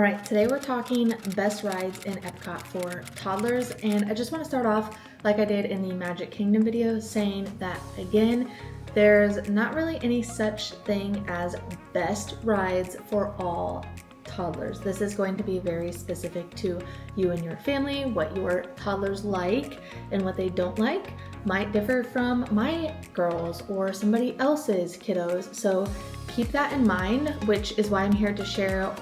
All right, today we're talking best rides in Epcot for toddlers, and I just want to start off like I did in the Magic Kingdom video saying that again, there's not really any such thing as best rides for all toddlers. This is going to be very specific to you and your family. What your toddlers like and what they don't like might differ from my girls or somebody else's kiddos. So keep that in mind, which is why I'm here to share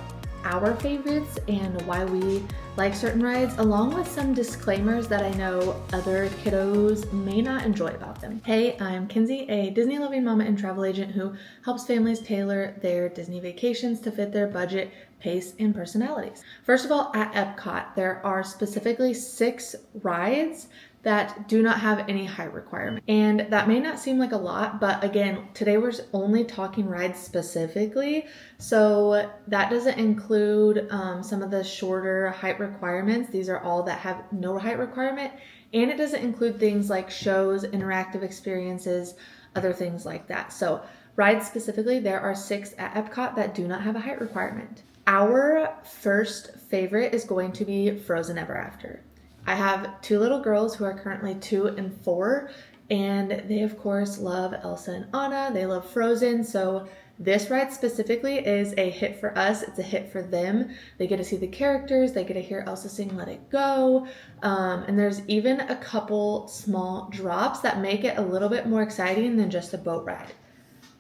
our favorites and why we like certain rides, along with some disclaimers that I know other kiddos may not enjoy about them. Hey, I'm Kinsey, a Disney loving mama and travel agent who helps families tailor their Disney vacations to fit their budget, pace, and personalities. First of all, at Epcot, there are specifically 6 rides that do not have any height requirement. And that may not seem like a lot, but again, today we're only talking rides specifically. So that doesn't include some of the shorter height requirements. These are all that have no height requirement. And it doesn't include things like shows, interactive experiences, other things like that. So rides specifically, there are 6 at Epcot that do not have a height requirement. Our first favorite is going to be Frozen Ever After. I have 2 little girls who are currently 2 and 4, and they of course love Elsa and Anna. They love Frozen, so this ride specifically is a hit for us. It's a hit for them. They get to see the characters. They get to hear Elsa sing Let It Go. And there's even a couple small drops that make it a little bit more exciting than just a boat ride.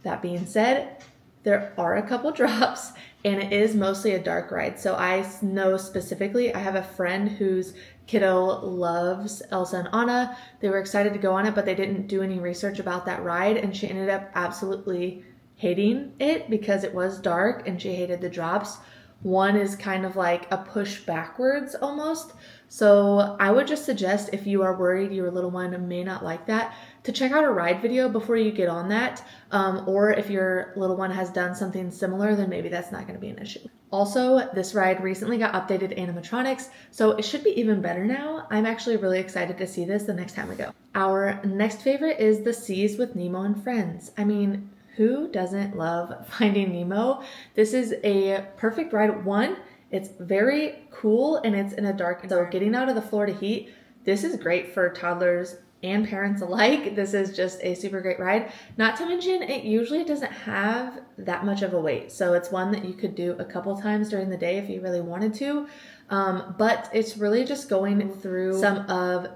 That being said, there are a couple drops, and it is mostly a dark ride. So I know specifically, I have a friend whose kiddo loves Elsa and Anna. They were excited to go on it, but they didn't do any research about that ride, and she ended up absolutely hating it because it was dark and she hated the drops. One is kind of like a push backwards almost. So I would just suggest, if you are worried your little one may not like that, to check out a ride video before you get on that. Or if your little one has done something similar, then maybe that's not going to be an issue. Also, this ride recently got updated animatronics, so it should be even better now. I'm actually really excited to see this the next time we go. Our next favorite is the Seas with Nemo and Friends. I mean, who doesn't love Finding Nemo? This is a perfect ride. One, it's very cool and it's in a dark, so getting out of the Florida heat, this is great for toddlers and parents alike. This is just a super great ride. Not to mention, it usually doesn't have that much of a wait. So it's one that you could do a couple times during the day if you really wanted to. But it's really just going through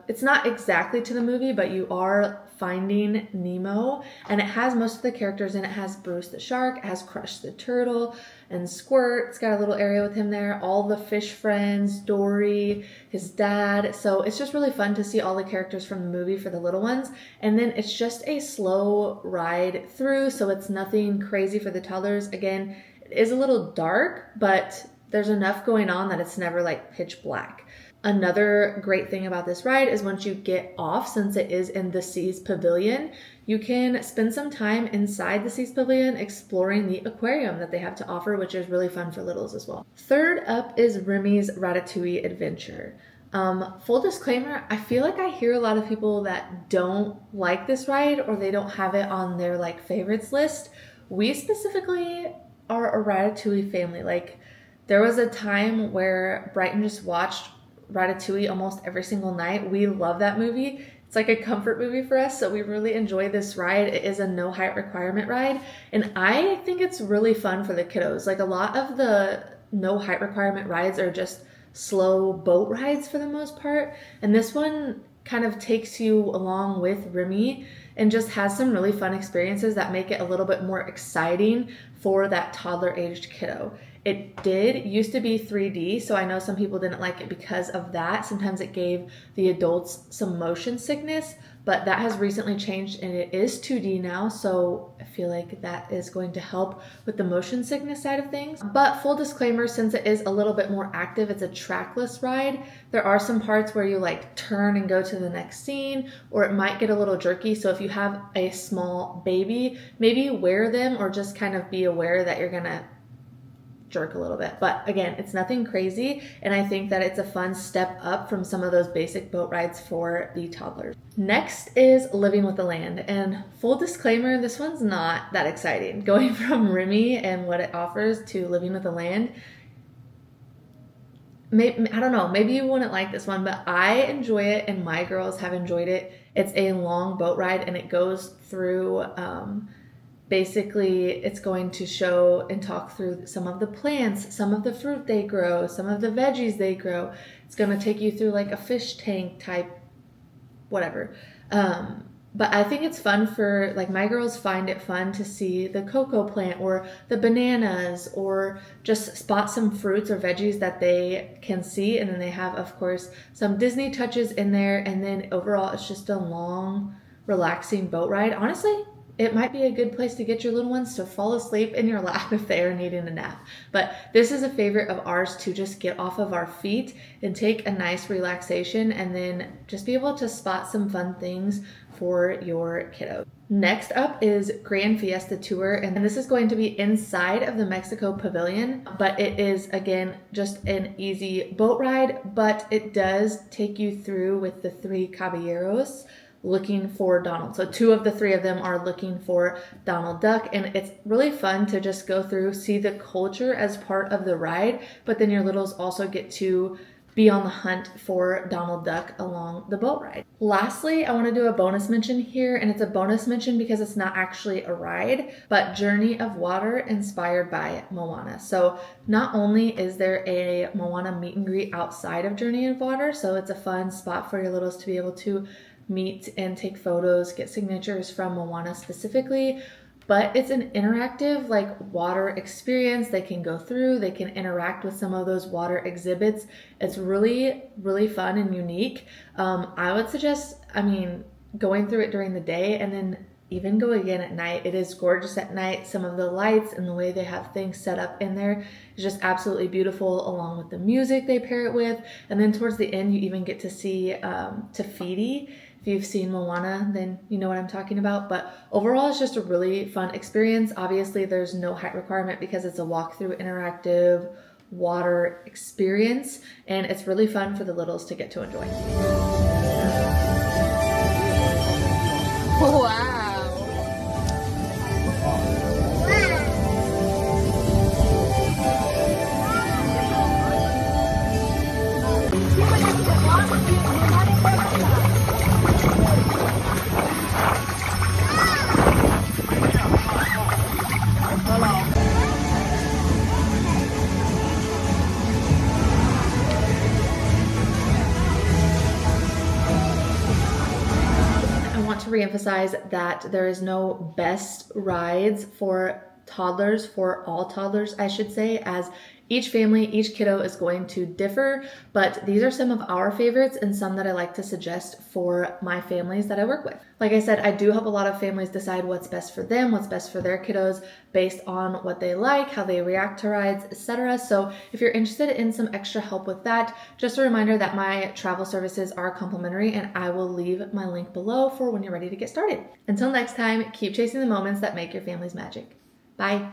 it's not exactly to the movie, but you are finding Nemo, and it has most of the characters in it. It has Bruce the shark, it has Crush the turtle, and Squirt. It's got a little area with him there. All the fish friends, Dory, his dad. So it's just really fun to see all the characters from the movie for the little ones. And then it's just a slow ride through, so it's nothing crazy for the toddlers. Again, it is a little dark, but there's enough going on that it's never like pitch black. Another great thing about this ride is once you get off, since it is in the Seas Pavilion, you can spend some time inside the Seas Pavilion exploring the aquarium that they have to offer, which is really fun for littles as well. Third up is Remy's Ratatouille Adventure. Full disclaimer, I feel like I hear a lot of people that don't like this ride or they don't have it on their like favorites list. We specifically are a Ratatouille family. Like, there was a time where Brighton just watched Ratatouille almost every single night. We love that movie. It's like a comfort movie for us, so we really enjoy this ride. It is a no height requirement ride, and I think it's really fun for the kiddos. Like, a lot of the no height requirement rides are just slow boat rides for the most part, and this one kind of takes you along with Remy and just has some really fun experiences that make it a little bit more exciting for that toddler-aged kiddo. It used to be 3D, so I know some people didn't like it because of that. Sometimes it gave the adults some motion sickness, but that has recently changed and it is 2D now, so I feel like that is going to help with the motion sickness side of things. But full disclaimer, since it is a little bit more active, it's a trackless ride. There are some parts where you like turn and go to the next scene, or it might get a little jerky. So if you have a small baby, maybe wear them or just kind of be aware that you're gonna jerk a little bit. But again, it's nothing crazy, and I think that it's a fun step up from some of those basic boat rides for the toddlers. Next is Living with the Land, and full disclaimer, this one's not that exciting. Going from Remy and what it offers to Living with the Land, I don't know, maybe you wouldn't like this one, but I enjoy it and my girls have enjoyed it. It's a long boat ride and it goes through, basically it's going to show and talk through some of the plants, some of the fruit they grow, some of the veggies they grow. It's going to take you through like a fish tank type, whatever. But I think it's fun for, like, my girls find it fun to see the cocoa plant or the bananas, or just spot some fruits or veggies that they can see. And then they have, of course, some Disney touches in there. And then overall, it's just a long, relaxing boat ride. Honestly, it might be a good place to get your little ones to fall asleep in your lap if they are needing a nap. But this is a favorite of ours, to just get off of our feet and take a nice relaxation and then just be able to spot some fun things for your kiddo. Next up is Grand Fiesta Tour, and this is going to be inside of the Mexico Pavilion, but it is, again, just an easy boat ride, but it does take you through with the three caballeros looking for Donald. So two of the three of them are looking for Donald Duck, and it's really fun to just go through, see the culture as part of the ride, but then your littles also get to be on the hunt for Donald Duck along the boat ride. Lastly, I want to do a bonus mention here, and it's a bonus mention because it's not actually a ride, but Journey of Water inspired by Moana. So not only is there a Moana meet and greet outside of Journey of Water, so it's a fun spot for your littles to be able to meet and take photos, get signatures from Moana specifically, but it's an interactive, like, water experience. They can go through, they can interact with some of those water exhibits. It's really, really fun and unique. I would suggest, going through it during the day and then even go again at night. It is gorgeous at night. Some of the lights and the way they have things set up in there is just absolutely beautiful, along with the music they pair it with. And then towards the end, you even get to see Te Fiti. If you've seen Moana, then you know what I'm talking about. But overall, it's just a really fun experience. Obviously, there's no height requirement because it's a walkthrough interactive water experience, and it's really fun for the littles to get to enjoy. Wow. To reemphasize that there is no best rides for toddlers, for all toddlers, I should say, as each family, each kiddo is going to differ, but these are some of our favorites and some that I like to suggest for my families that I work with. Like I said, I do help a lot of families decide what's best for them, what's best for their kiddos, based on what they like, how they react to rides, etc. So if you're interested in some extra help with that, just a reminder that my travel services are complimentary, and I will leave my link below for when you're ready to get started. Until next time, keep chasing the moments that make your family's magic. Bye.